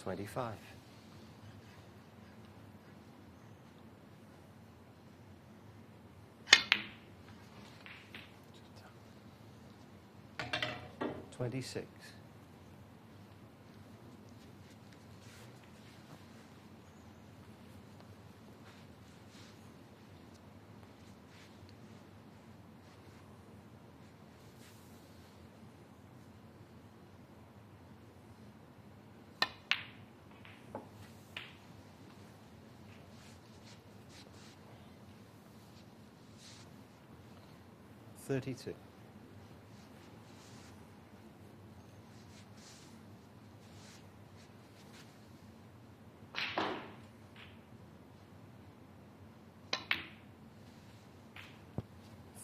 25. $26. 32.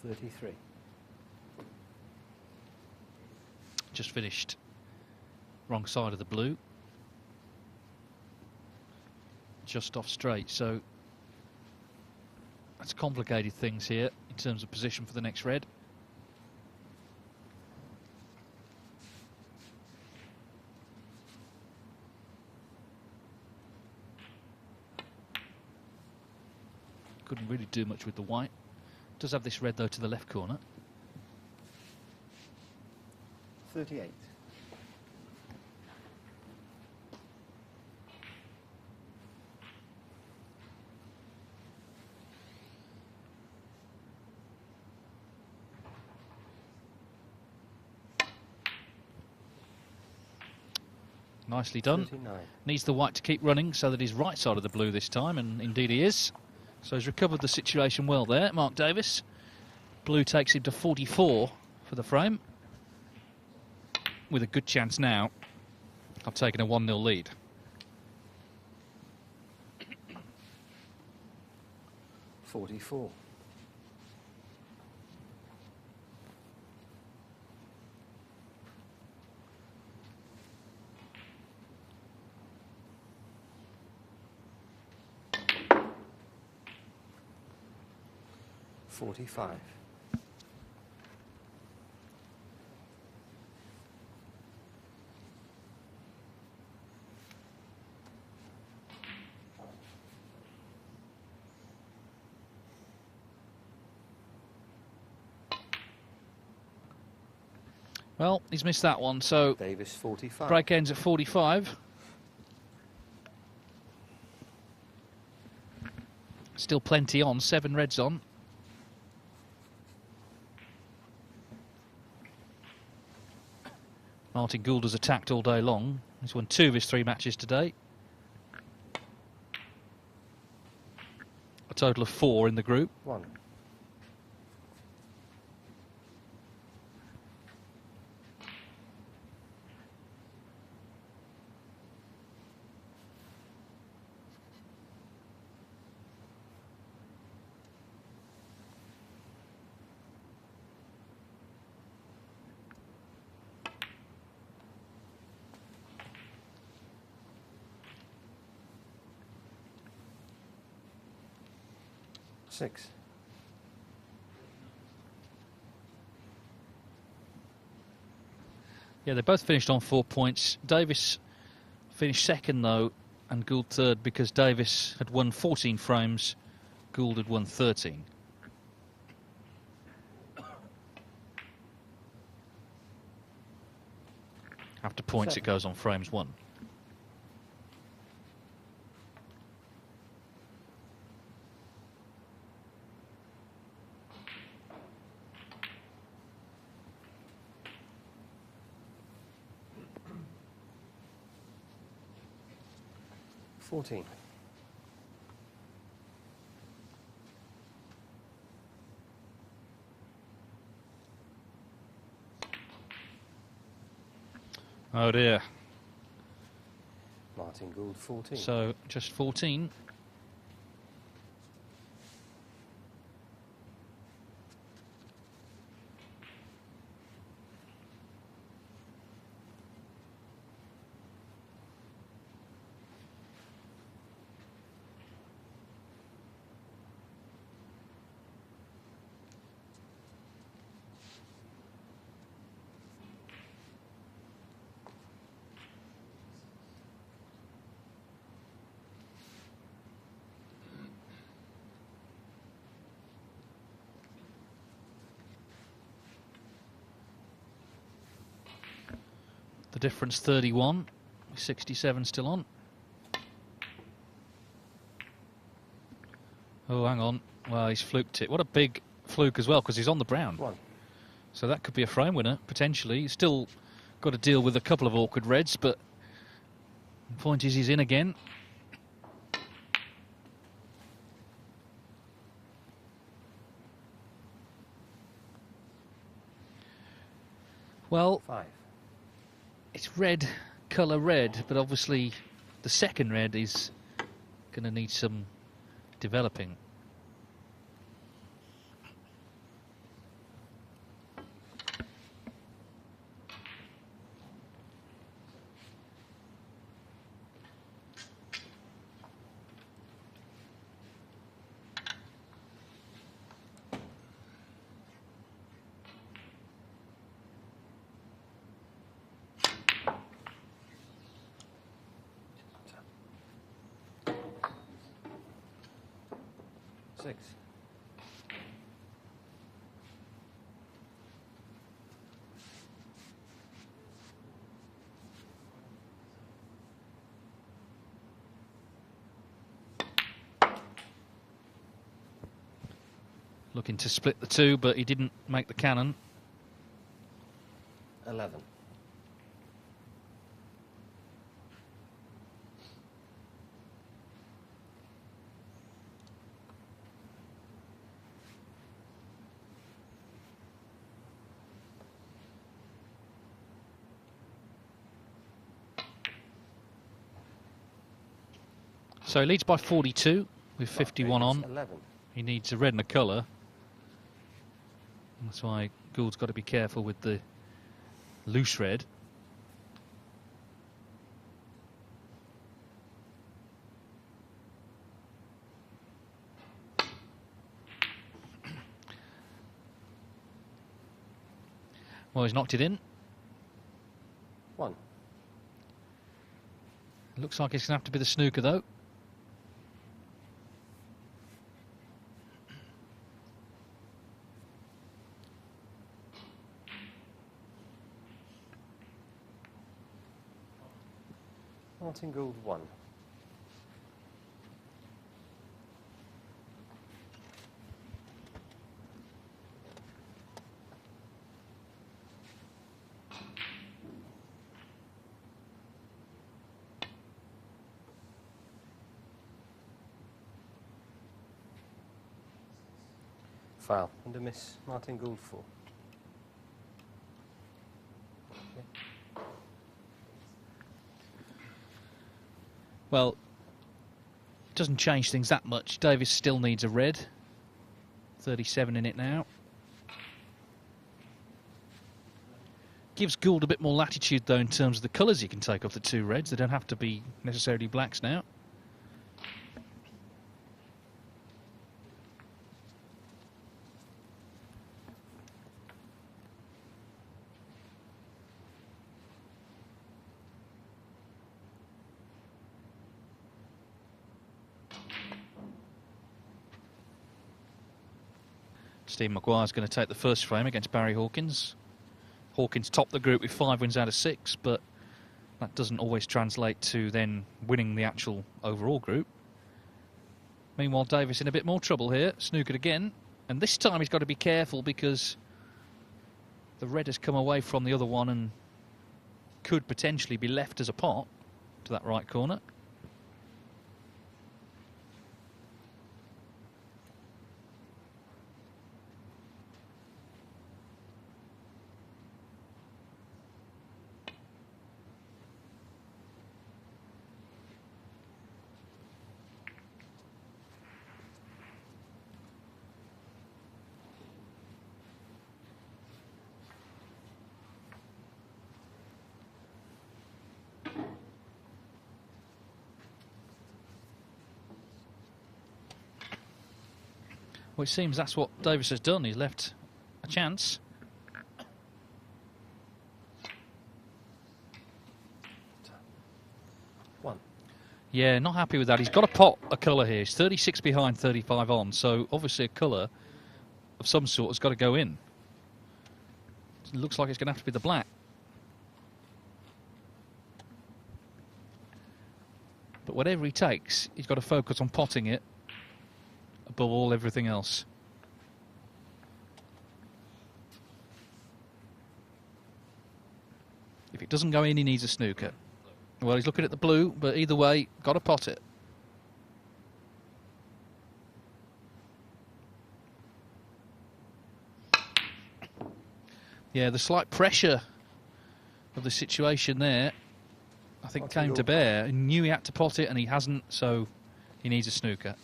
$33. Just finished wrong side of the blue. Just off straight, so that's complicated things here in terms of position for the next red. Couldn't really do much with the white. Does have this red though to the left corner. 38. Nicely done. 39. Needs the white to keep running so that he's right side of the blue this time, and indeed he is. So he's recovered the situation well there, Mark Davis. Blue takes him to 44 for the frame, with a good chance now of taking a 1-0 lead. $44. $45. Well, he's missed that one, so Davis 45. break ends at 45. Still plenty on, 7 reds on. Martin Gould has attacked all day long. He's won 2 of his 3 matches today. A total of 4 in the group. 1. $6. Yeah, they both finished on 4 points. Davis finished second, though, and Gould third, because Davis had won 14 frames, Gould had won 13. After points, 7. it goes on frames won. $14. Oh dear. Martin Gould 14. So just 14. difference 31, 67 still on. Oh, hang on. Well, he's fluked it. What a big fluke as well, because he's on the brown. 1. So that could be a frame winner, potentially. He's still got to deal with a couple of awkward reds, but the point is he's in again. Well, 5. it's red, colour red, but obviously the second red is going to need some developing. Six. Looking to split the two, but he didn't make the cannon. 11. So he leads by 42 with 51 on. 11. He needs a red and a colour. That's why Gould's got to be careful with the loose red. Well, he's knocked it in. 1. Looks like it's going to have to be the snooker, though. Martin Gould 1. Foul. And a miss. Martin Gould 4. Well, it doesn't change things that much. Davis still needs a red. 37 in it now. Gives Gould a bit more latitude, though, in terms of the colours he can take off the two reds. They don't have to be necessarily blacks now. Steve Maguire's going to take the first frame against Barry Hawkins. Hawkins topped the group with 5 wins out of 6, but that doesn't always translate to then winning the actual overall group. Meanwhile, Davis in a bit more trouble here. Snookered again, and this time he's got to be careful because the red has come away from the other one and could potentially be left as a pot to that right corner. Well, it seems that's what Davis has done. He's left a chance. One. Yeah, not happy with that. He's got to pot a colour here. He's 36 behind, 35 on. So obviously a colour of some sort has got to go in. It looks like it's going to have to be the black. But whatever he takes, he's got to focus on potting it above everything else. If it doesn't go in, he needs a snooker. Well, he's looking at the blue, but either way, got to pot it. Yeah, the slight pressure of the situation there, I think, came to bear. He knew he had to pot it, and he hasn't, so he needs a snooker.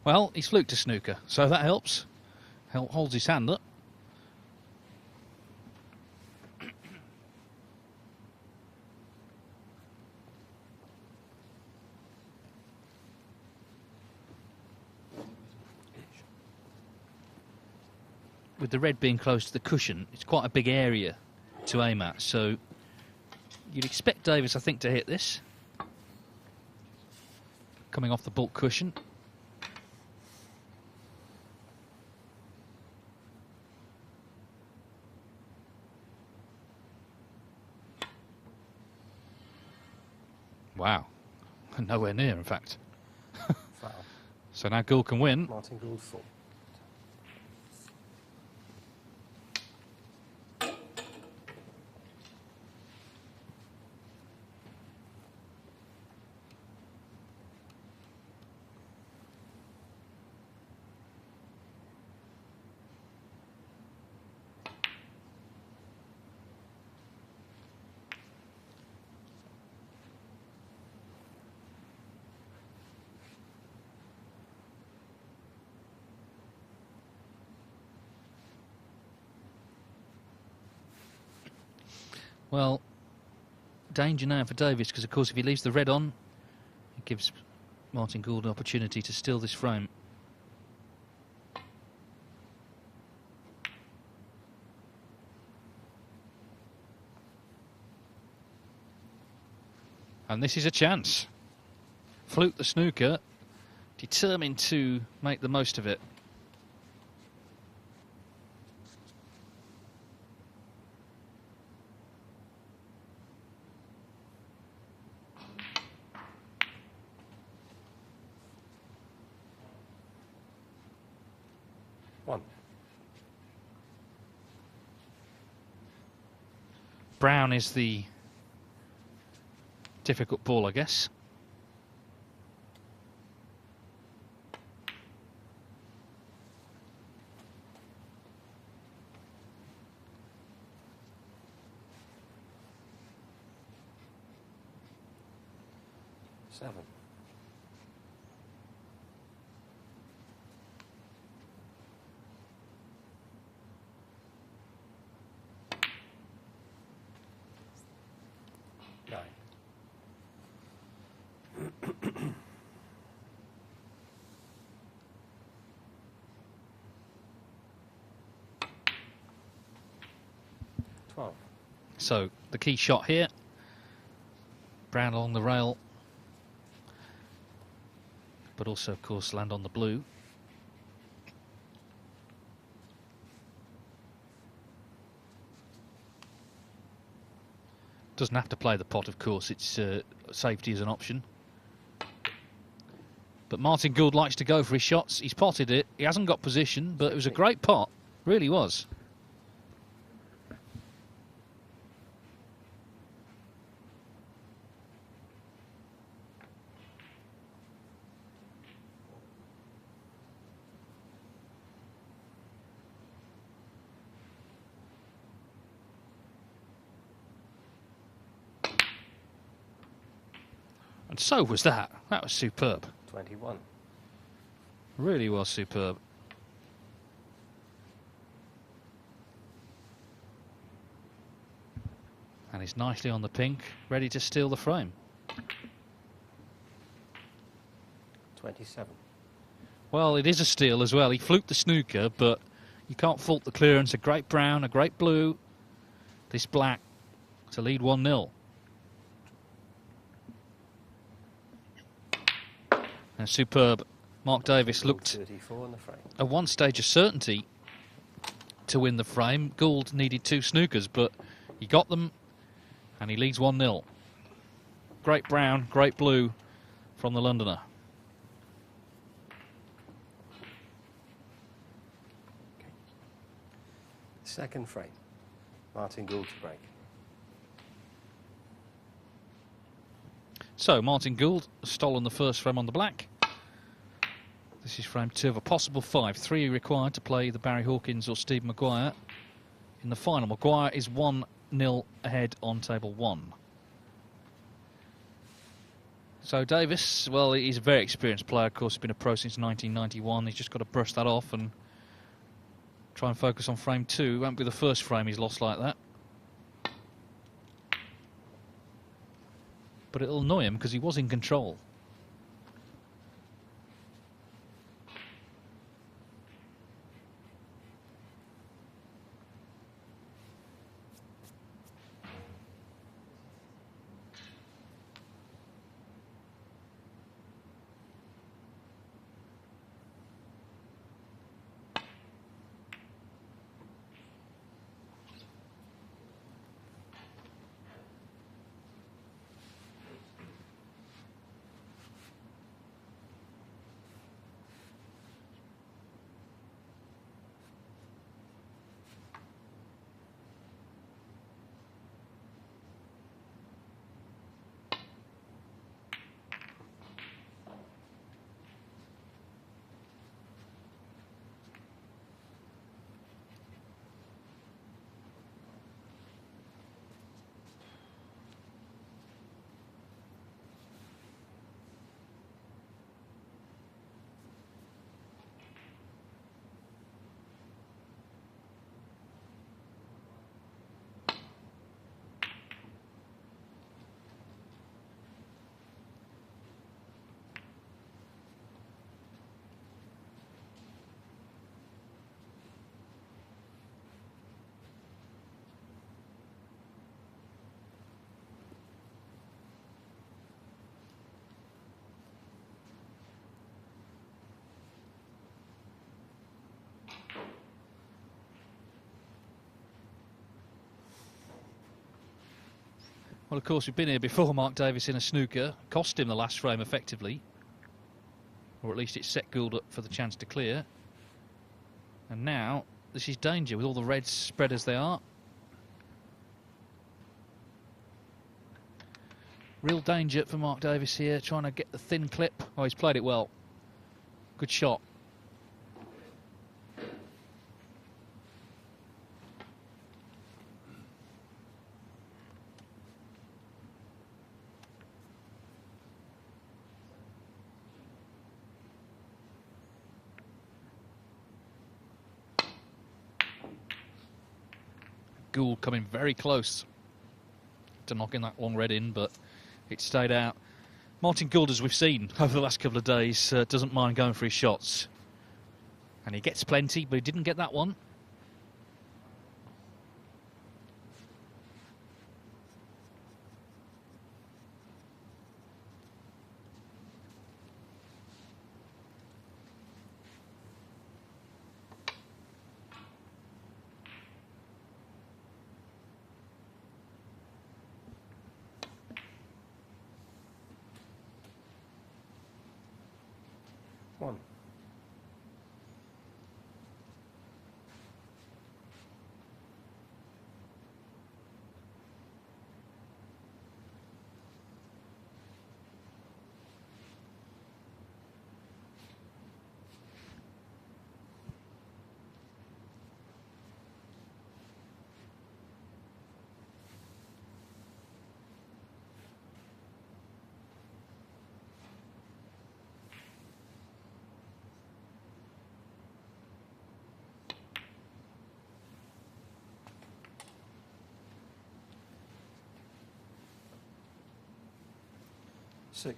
Well, he's fluked a snooker, so that helps. Holds his hand up. With the red being close to the cushion, it's quite a big area to aim at, so you'd expect Davis, I think, to hit this. Coming off the bulk cushion. Wow. Nowhere near, in fact. Foul. So now Gould can win. Martin Gould full. Well, danger now for Davis, because of course if he leaves the red on, it gives Martin Gould an opportunity to steal this frame. And this is a chance. Fluke the snooker, determined to make the most of it. One. Brown is the difficult ball, I guess. Seven. Nine. 12. So the key shot here. Brown along the rail. But also, of course, land on the blue. Doesn't have to play the pot, of course. It's safety is an option. But Martin Gould likes to go for his shots. He's potted it. He hasn't got position, but it was a great pot. Really was. And so was that. That was superb. 21. Really was superb. And he's nicely on the pink, ready to steal the frame. 27. Well, it is a steal as well. He fluked the snooker, but you can't fault the clearance. A great brown, a great blue, this black to lead 1-0. And superb. Mark Davis looked 34 in the frame. at one stage of certainty to win the frame. Gould needed 2 snookers, but he got them, and he leads 1-0. Great brown, great blue from the Londoner. Second frame. Martin Gould to break. So Martin Gould has stolen the first frame on the black. This is frame 2 of a possible 5. 3 required to play the Barry Hawkins or Steve Maguire. In the final, Maguire is 1-0 ahead on table 1. So Davis, well, he's a very experienced player. Of course, he's been a pro since 1991. He's just got to brush that off and try and focus on frame 2. It won't be the first frame he's lost like that. But it'll annoy him because he was in control. Well, of course, we've been here before, Mark Davis in a snooker. Cost him the last frame effectively. Or at least it set Gould up for the chance to clear. And now, this is danger with all the reds spread as they are. Real danger for Mark Davis here, trying to get the thin clip. Oh, he's played it well. Good shot. Gould coming very close to knocking that long red in, but it stayed out. Martin Gould, as we've seen over the last couple of days, doesn't mind going for his shots. And he gets plenty, but he didn't get that one. 6.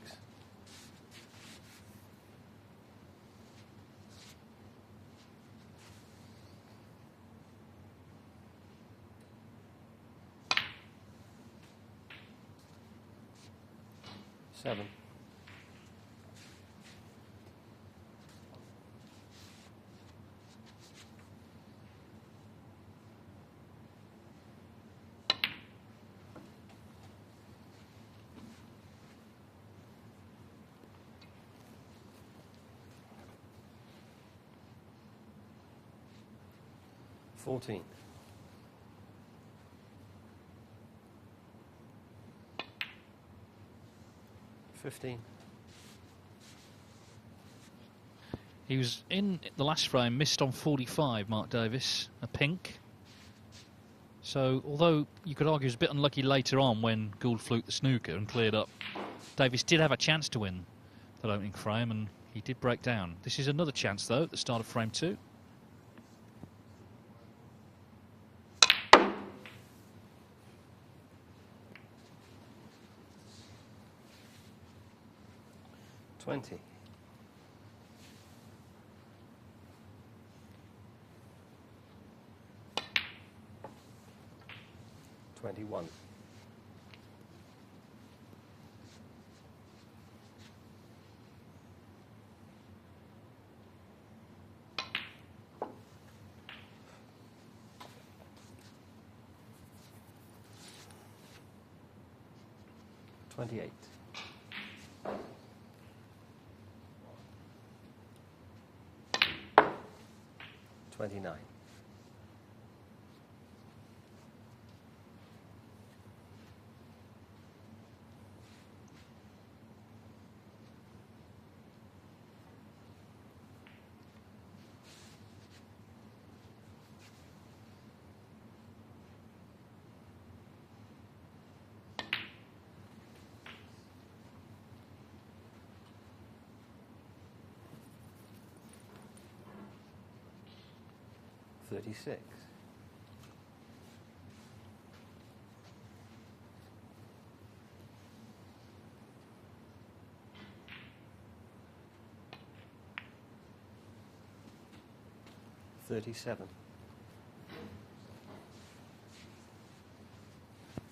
Seven. 14. 15. He was in the last frame, missed on 45, Mark Davis, a pink. So, although you could argue he was a bit unlucky later on when Gould fluked the snooker and cleared up, Davis did have a chance to win that opening frame, and he did break down. This is another chance, though, at the start of frame 2. $20. 21. 28. 29. 36. 37.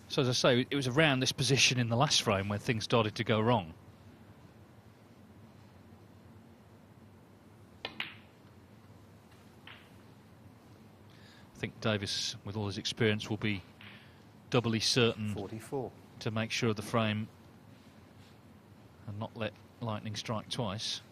So as I say, it was around this position in the last frame where things started to go wrong. I think Davis, with all his experience, will be doubly certain 44. to make sure of the frame and not let lightning strike twice.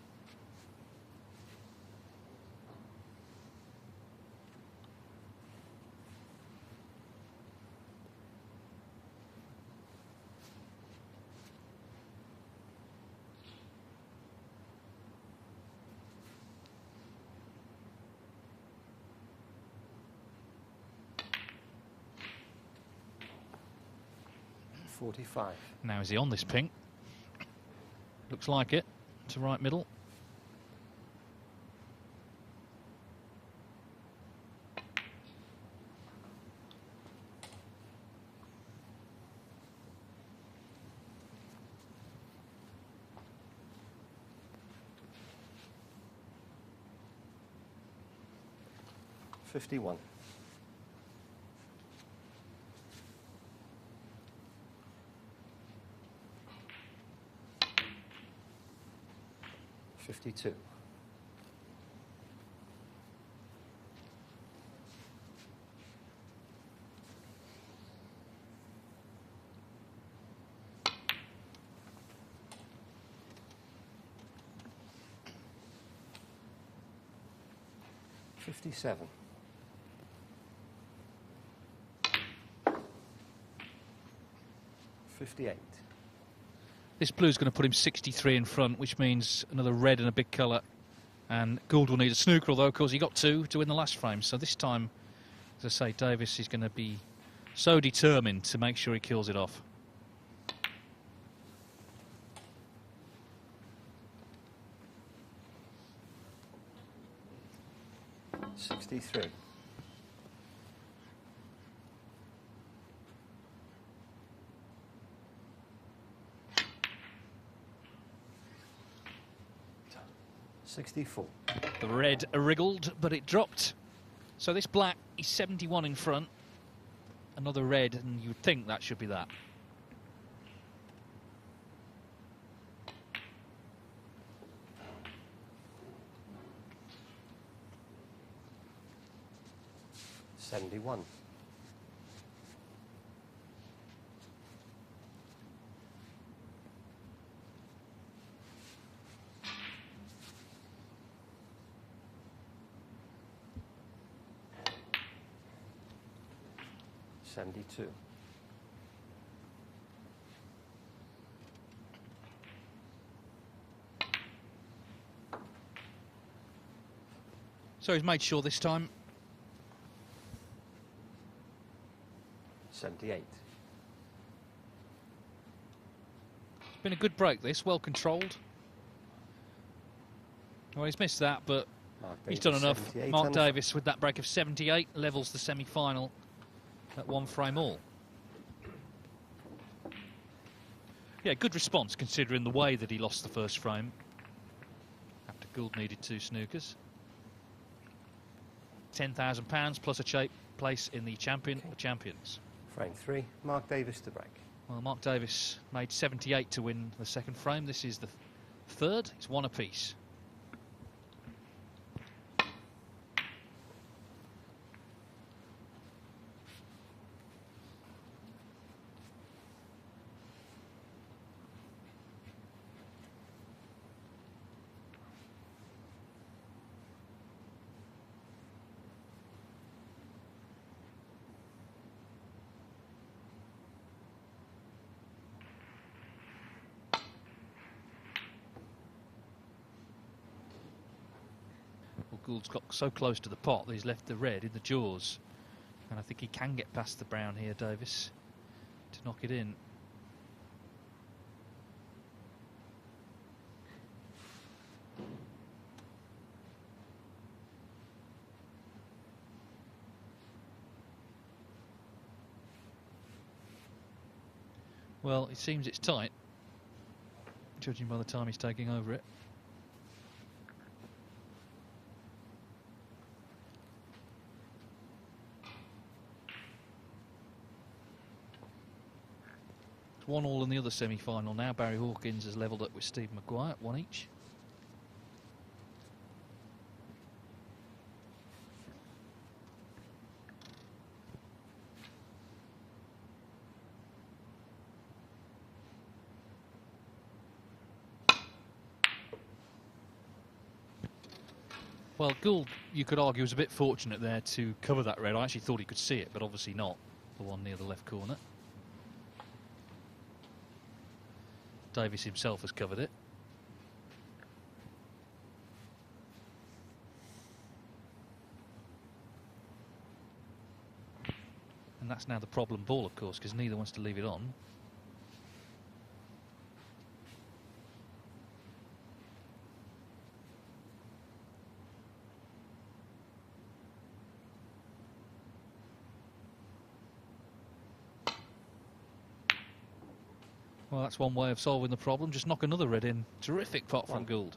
$45. Now is he on this pink? Looks like it. To right middle. $51. 52. 57. 58. This blue's going to put him 63 in front, which means another red and a big colour. And Gould will need a snooker, although, of course, he got 2 to win the last frame. So this time, as I say, Davis is going to be so determined to make sure he kills it off. $63. 64. The red wriggled, but it dropped. So this black is 71 in front. Another red, and you'd think that should be that. $71. $72. So he's made sure this time. 78. It's been a good break, this, well controlled. Well, he's missed that, but he's done enough. Mark Davis with that break of 78 levels the semi-final at 1 frame all. Yeah, good response considering the way that he lost the first frame after Gould needed 2 snookers. £10,000 plus a place in the Champion of Champions. Frame 3, Mark Davis to break. Well, Mark Davis made 78 to win the second frame. This is the third. It's 1 apiece. Gould's got so close to the pot that he's left the red in the jaws. And I think he can get past the brown here, Davis, to knock it in. Well, it seems it's tight, judging by the time he's taking over it. It's 1-1 in the other semi-final now. Barry Hawkins has levelled up with Steve Maguire at 1 each. Well, Gould, you could argue, was a bit fortunate there to cover that red. I actually thought he could see it, but obviously not. The one near the left corner. Davis himself has covered it. And that's now the problem ball, of course, because neither wants to leave it on. Well, that's one way of solving the problem. Just knock another red in. Terrific pot from Gould.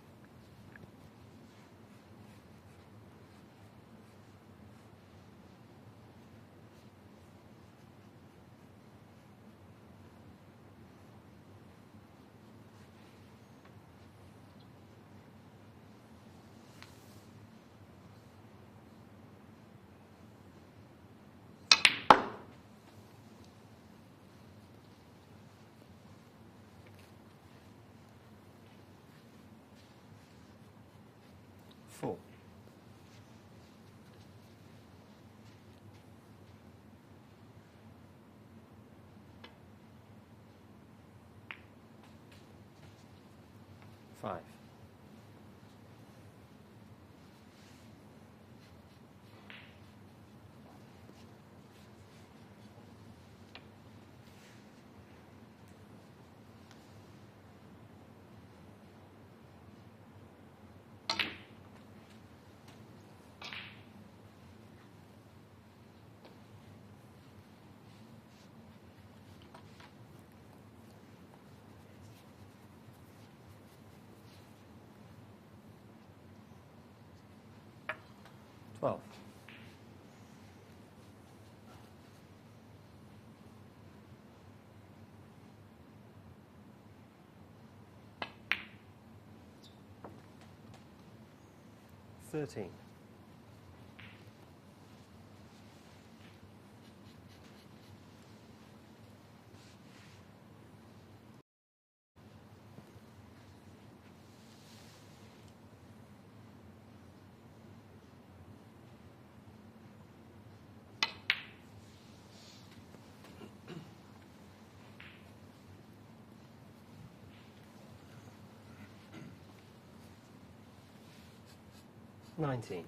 Four. Five. 12. Thirteen. $19.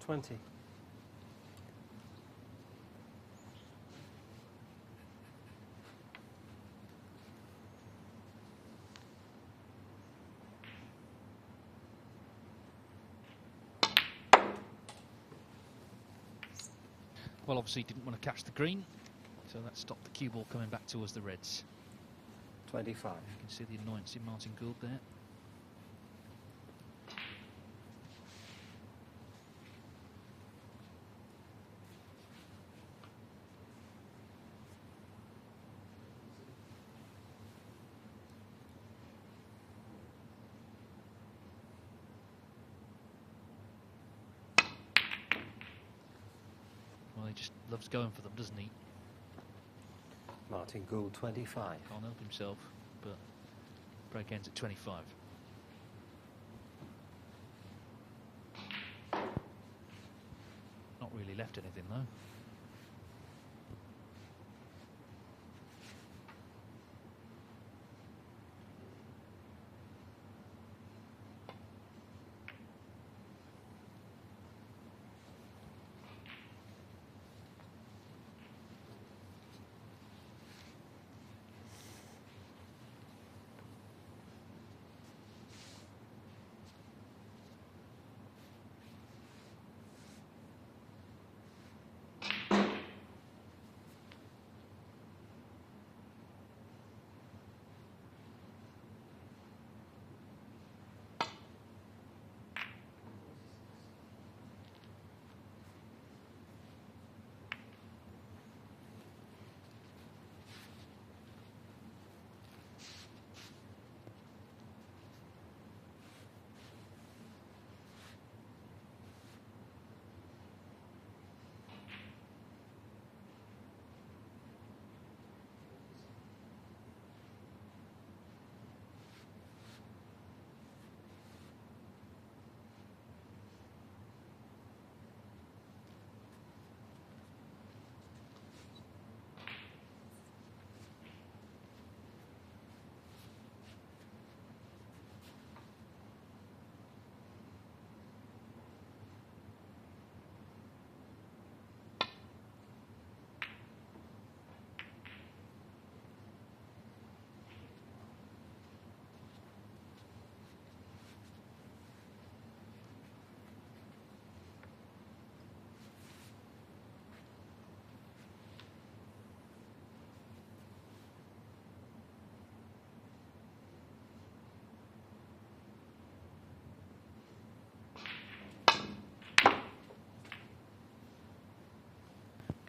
$20. Well, obviously didn't want to catch the green, so that stopped the cue ball coming back towards the reds. 25. You can see the annoyance in Martin Gould there. Well, he just loves going for them, doesn't he? Martin Gould, 25. Can't help himself, but break ends at 25. Not really left anything though.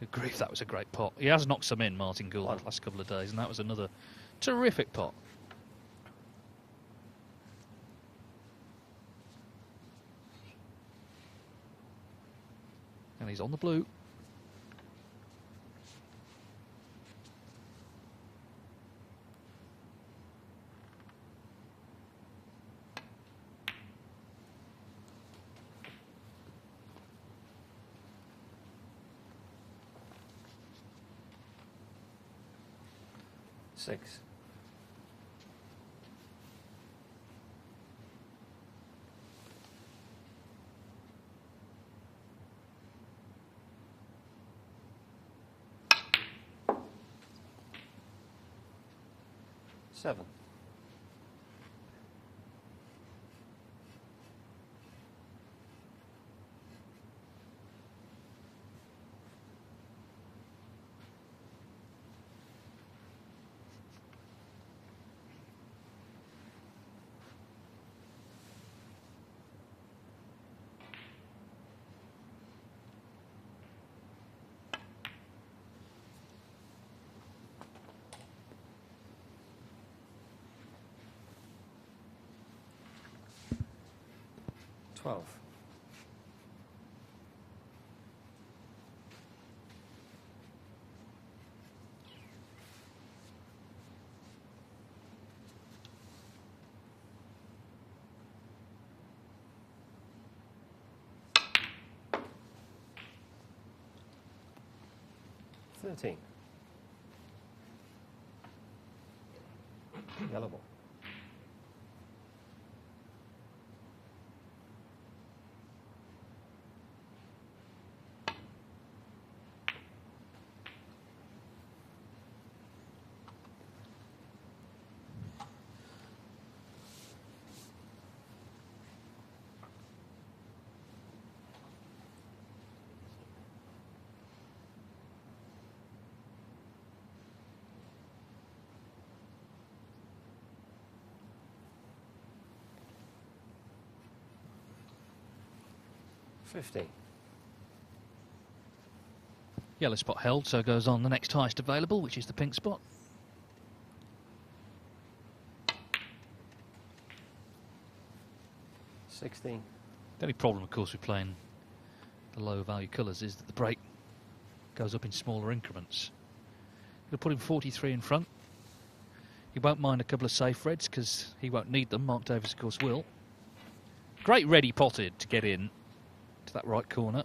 Good grief, that was a great pot. He has knocked some in, Martin Gould, the last couple of days, and that was another terrific pot. And he's on the blue. Six. Seven. 12. $13. Yellow ball. $15. Yellow spot held, so goes on the next highest available, which is the pink spot. $16. The only problem, of course, with playing the low value colours is that the break goes up in smaller increments. Going to put him 43 in front. He won't mind a couple of safe reds because he won't need them. Mark Davis, of course, will. Great ready potted to get in to that right corner.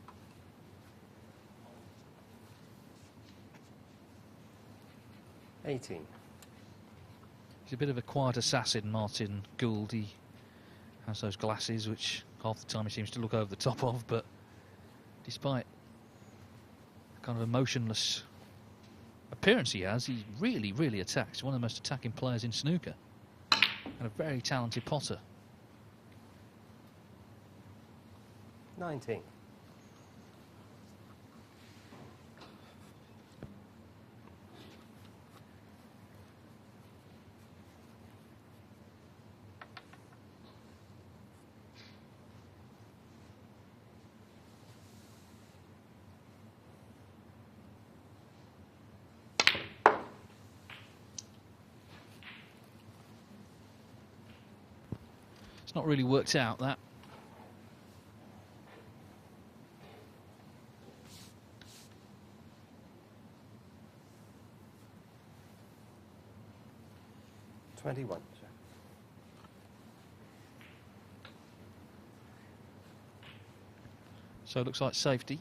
$18. He's a bit of a quiet assassin, Martin Gould. He has those glasses, which half the time he seems to look over the top of, but despite the kind of emotionless appearance he has, he really, really attacks. One of the most attacking players in snooker. And a very talented potter. 19. It's not really worked out, that. $21. So it looks like safety.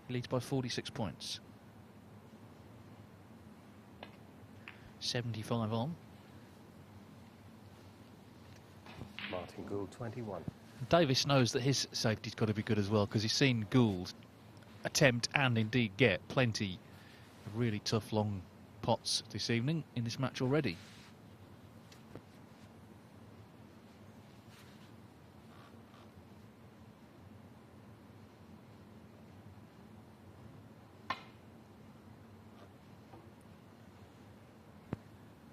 He leads by 46 points. 75 on. Martin Gould, 21. Davis knows that his safety's got to be good as well, because he's seen Gould attempt and indeed get plenty of really tough long pots this evening in this match already.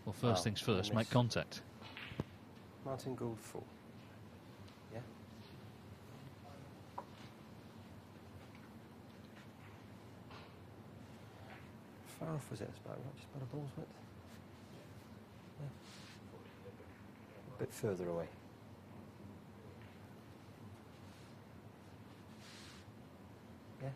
Well, first things first, make contact. Martin Gould, 4. Yeah. Far off was it? It's about right, just about a ball's width. Yeah. A bit further away. Yeah.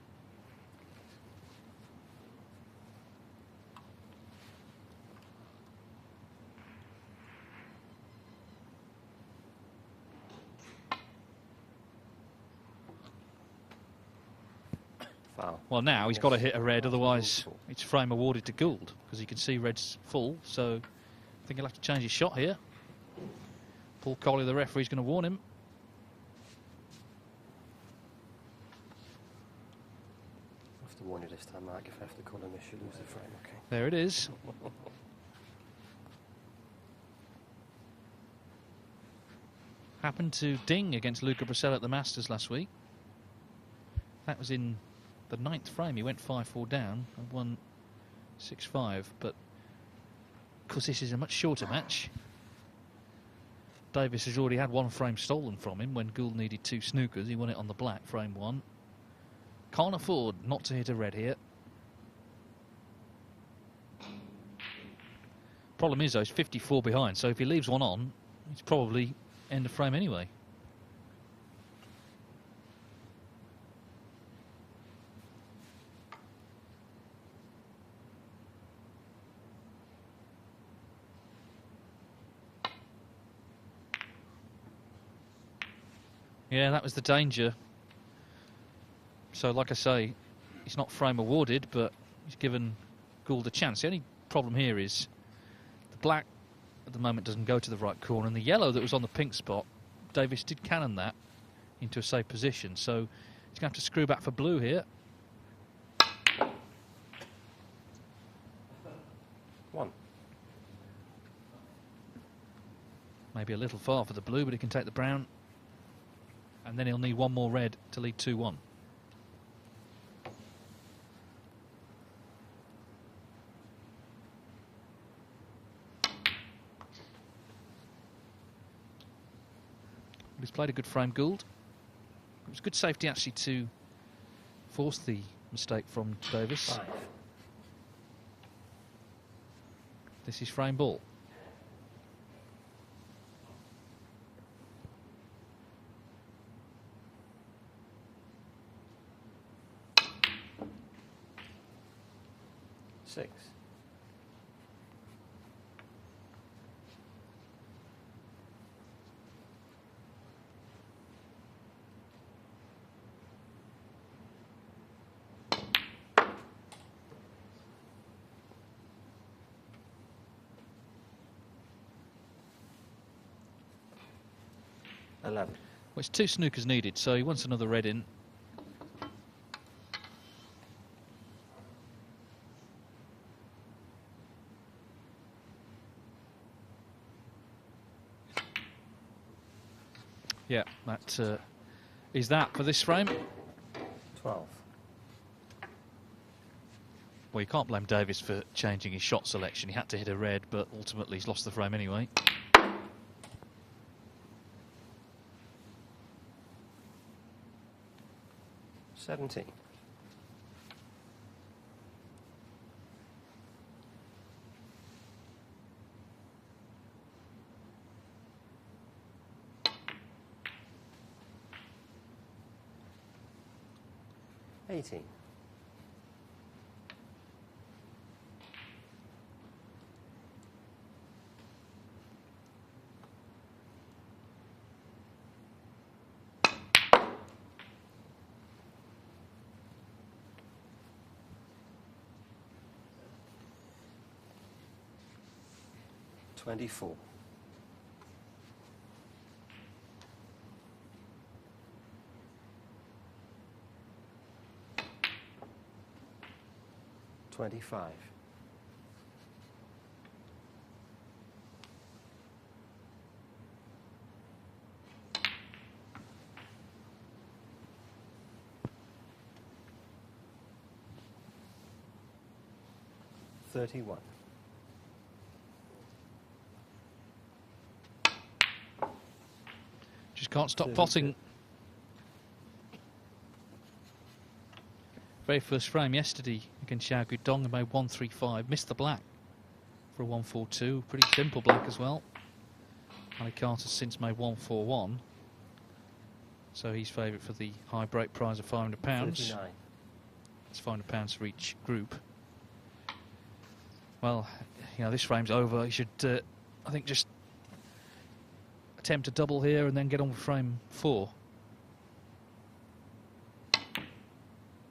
Foul. Well, now he's got to hit a red, otherwise it's frame awarded to Gould, because he can see red's full, so I think he'll have to change his shot here. Paul Coley, the referee, is going to warn him. I have to warn you this time, Mark. If I have to call him this, you lose the frame, okay? There it is. Happened to ding against Luca Bracella at the Masters last week. That was in the 9th frame. He went 5-4 down and won 6-5. But because this is a much shorter match, Davis has already had one frame stolen from him when Gould needed 2 snookers. He won it on the black, frame 1. Can't afford not to hit a red here. Problem is, though, he's 54 behind, so if he leaves one on, he's probably end of frame anyway. Yeah, that was the danger. So, like I say, he's not frame awarded, but he's given Gould a chance. The only problem here is the black at the moment doesn't go to the right corner, and the yellow that was on the pink spot, Davis did cannon that into a safe position. So he's going to have to screw back for blue here. 1. Maybe a little far for the blue, but he can take the brown. And then he'll need one more red to lead 2-1. He's played a good frame, Gould. It was good safety actually to force the mistake from Davis. 5. This is frame ball. Six. Well, it's 2 snookers needed, so he wants another red in. Yeah, that is that for this frame. 12. Well, you can't blame Davis for changing his shot selection. He had to hit a red, but ultimately he's lost the frame anyway. 17. $18. 24. 25. 31. Just can't stop potting. Very first frame yesterday against Xiao Guidong and made 135. Missed the black for a 142. Pretty simple black as well. Ali Carter's since made 141. So he's favourite for the high break prize of £500. 39. It's £500 for each group. Well, you know, this frame's over. He should, I think, just attempt a double here and then get on with frame 4.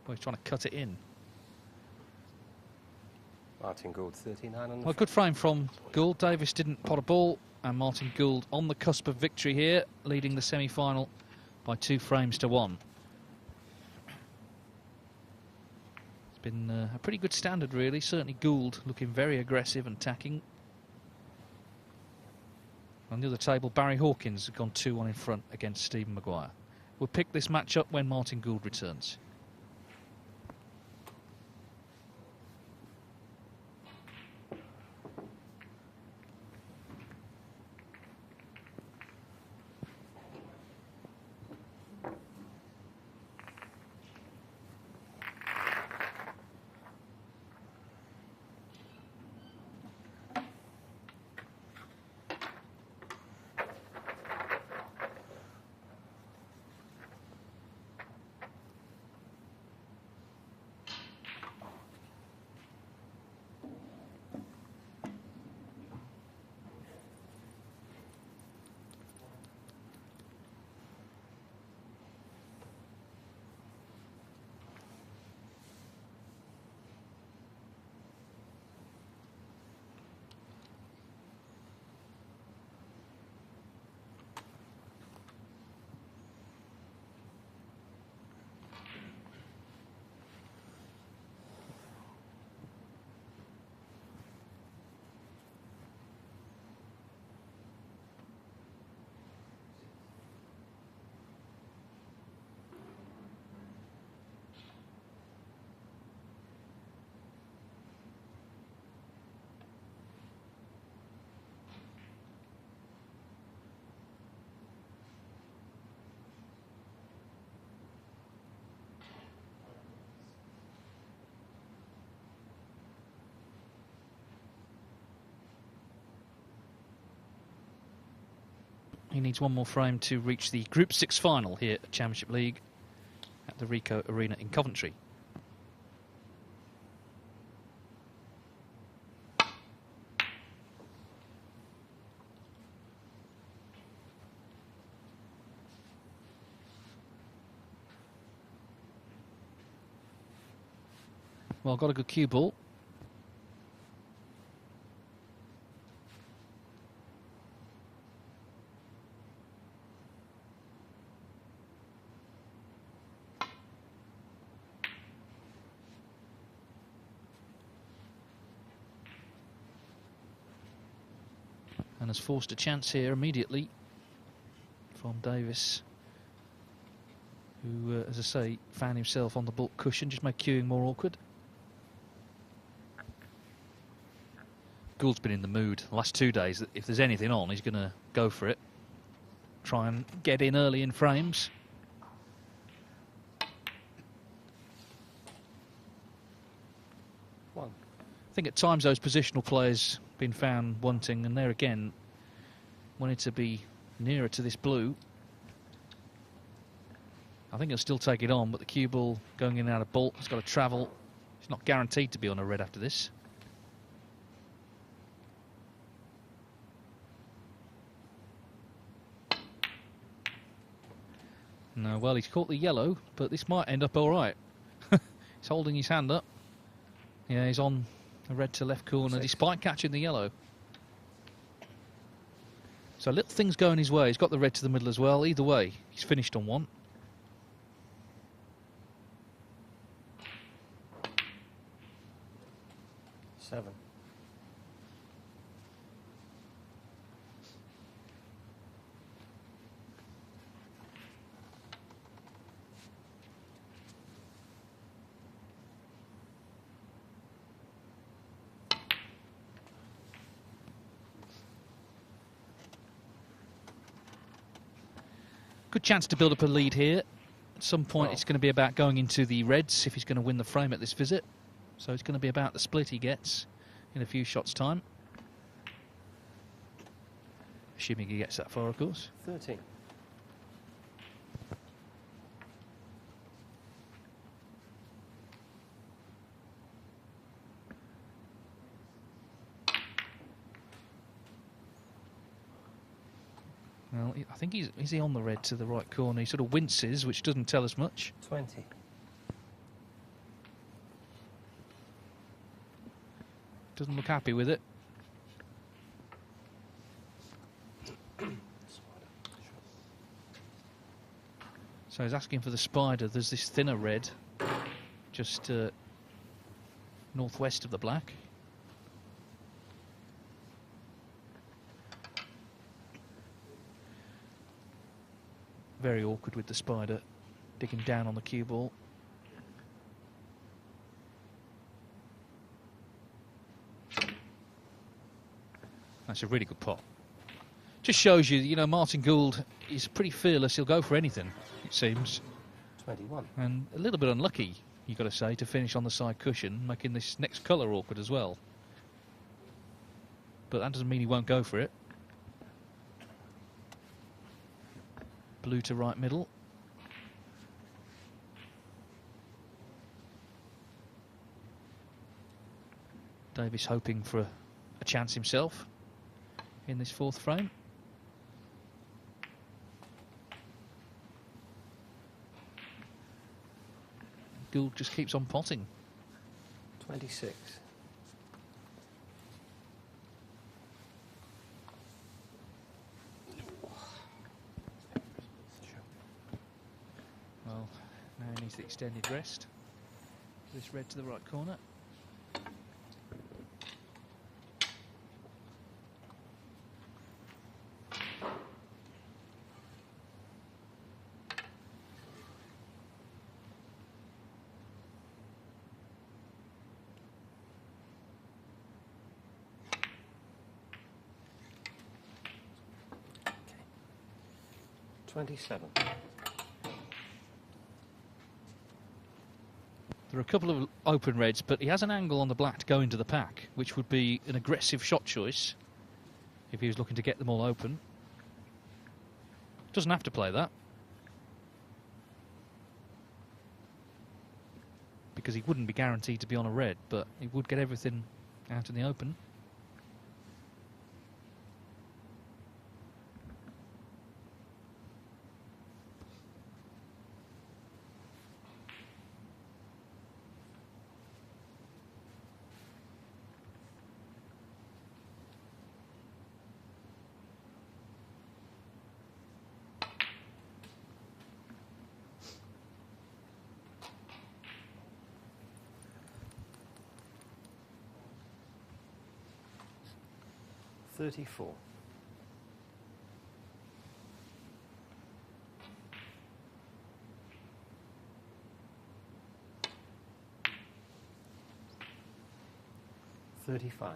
Well, he's trying to cut it in. Martin Gould, 39 on the Well, good frame from Gould. Davis didn't pot a ball, and Martin Gould on the cusp of victory here, leading the semi-final by 2 frames to 1. It's been a pretty good standard, really. Certainly Gould looking very aggressive and attacking. On the other table, Barry Hawkins has gone 2-1 in front against Stephen Maguire. We'll pick this match up when Martin Gould returns. He needs one more frame to reach the Group 6 final here at Championship League at the Ricoh Arena in Coventry. Well, got a good cue ball. And has forced a chance here immediately from Davis, who, as I say, found himself on the baulk cushion, just made cueing more awkward. Gould's been in the mood the last 2 days that if there's anything on, he's going to go for it. Try and get in early in frames. One. I think at times those positional players been found wanting, and there again, wanted to be nearer to this blue. I think he'll still take it on, but the cue ball going in and out of baulk, it's got to travel. It's not guaranteed to be on a red after this. No, well, he's caught the yellow, but this might end up all right. He's holding his hand up. Yeah, he's on the red to left corner, despite catching the yellow. So little things going his way. He's got the red to the middle as well. Either way, he's finished on one. Seven. Good chance to build up a lead here. At some point, it's going to be about going into the reds if he's going to win the frame at this visit. So it's going to be about the split he gets in a few shots' time. Assuming he gets that far, of course. 13. Well, I think is he on the red to the right corner? He sort of winces, which doesn't tell us much. 20. Doesn't look happy with it. So he's asking for the spider. There's this thinner red just northwest of the black. Very awkward with the spider digging down on the cue ball. That's a really good pot. Just shows you, you know, Martin Gould is pretty fearless. He'll go for anything, it seems. 21. And a little bit unlucky, you've got to say, to finish on the side cushion, making this next colour awkward as well. But that doesn't mean he won't go for it. Blue to right middle. Davis hoping for a chance himself in this fourth frame. Gould just keeps on potting. 26. Well, now he needs the extended rest. This red to the right corner. Okay. 27. There are a couple of open reds, but he has an angle on the black to go into the pack, which would be an aggressive shot choice if he was looking to get them all open. Doesn't have to play that. Because he wouldn't be guaranteed to be on a red, but he would get everything out in the open. $34. $35.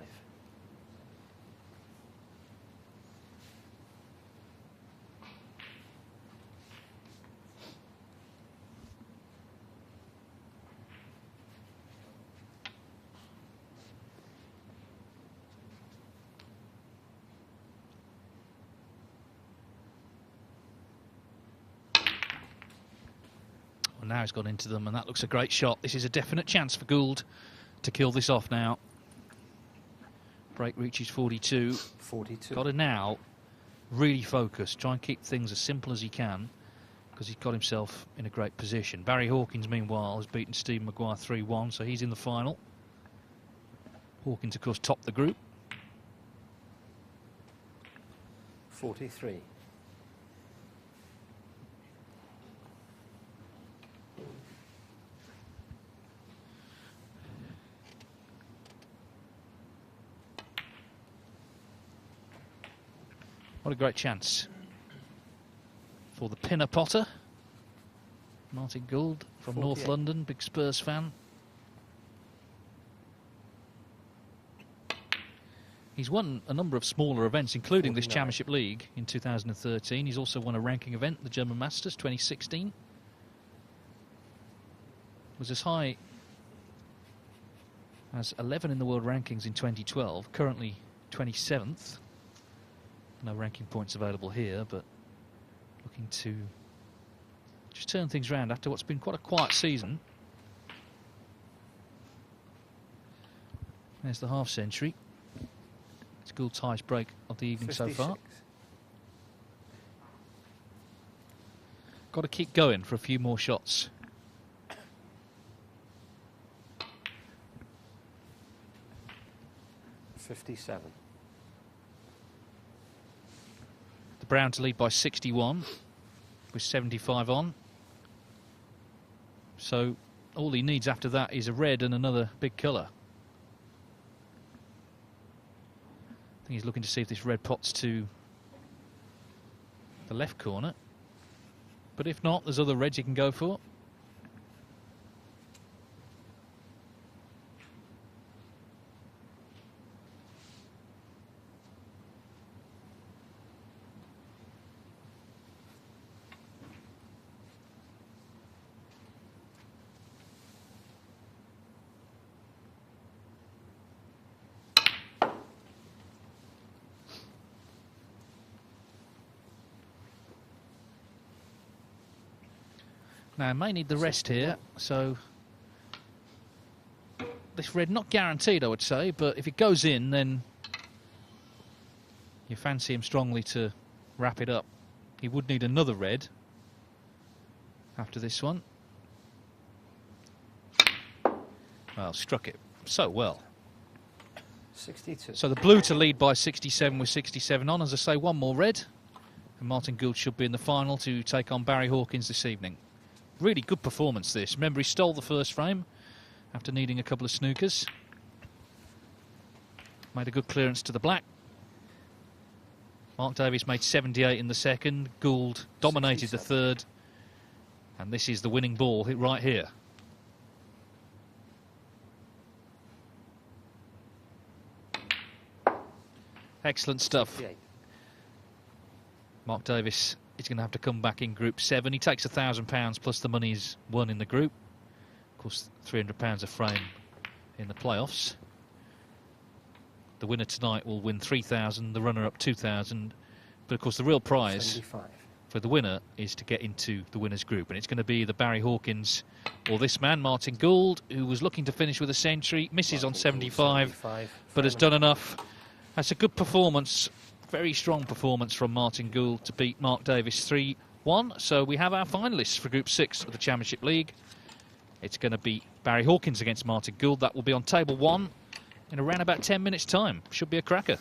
Well, now he's gone into them, and that looks a great shot. This is a definite chance for Gould to kill this off now. Break reaches 42. 42. Got to now really focus, try and keep things as simple as he can, because he's got himself in a great position. Barry Hawkins, meanwhile, has beaten Steve Maguire 3-1, so he's in the final. Hawkins, of course, topped the group. 43. What a great chance for the pinner potter, Martin Gould from 48. North London, big Spurs fan. He's won a number of smaller events, including 49. this Championship League in 2013. He's also won a ranking event, the German Masters 2016. Was as high as 11 in the world rankings in 2012, currently 27th. No ranking points available here, but looking to just turn things around after what's been quite a quiet season. There's the half century. It's Gould's highest break of the evening 56. so far. Got to keep going for a few more shots. $57. The Brown to lead by 61 with 75 on. So all he needs after that is a red and another big colour. I think he's looking to see if this red pots to the left corner. But if not, there's other reds he can go for. Now, may need the rest here, so this red not guaranteed, I would say, but if it goes in, then you fancy him strongly to wrap it up. He would need another red after this one. Well, struck it so well. 62. So the blue to lead by 67 with 67 on. As I say, one more red, and Martin Gould should be in the final to take on Barry Hawkins this evening. Really good performance this. Remember, he stole the first frame after needing a couple of snookers. Made a good clearance to the black. Mark Davies made 78 in the second. Gould dominated 67. the third. And this is the winning ball hit right here. Excellent stuff. 58. Mark Davies is going to have to come back in Group 7. He takes £1,000 plus the money he's won in the group. Of course, £300 a frame in the playoffs. The winner tonight will win £3,000, the runner-up £2,000. But of course, the real prize 75. for the winner is to get into the winners group, and it's going to be the Barry Hawkins or this man, Martin Gould, who was looking to finish with a century, misses on 75, but has done enough. That's a good performance, very strong performance from Martin Gould to beat Mark Davis 3-1. So we have our finalists for Group 6 of the Championship League. It's going to be Barry Hawkins against Martin Gould. That will be on table 1 in around about 10 minutes' time. Should be a cracker.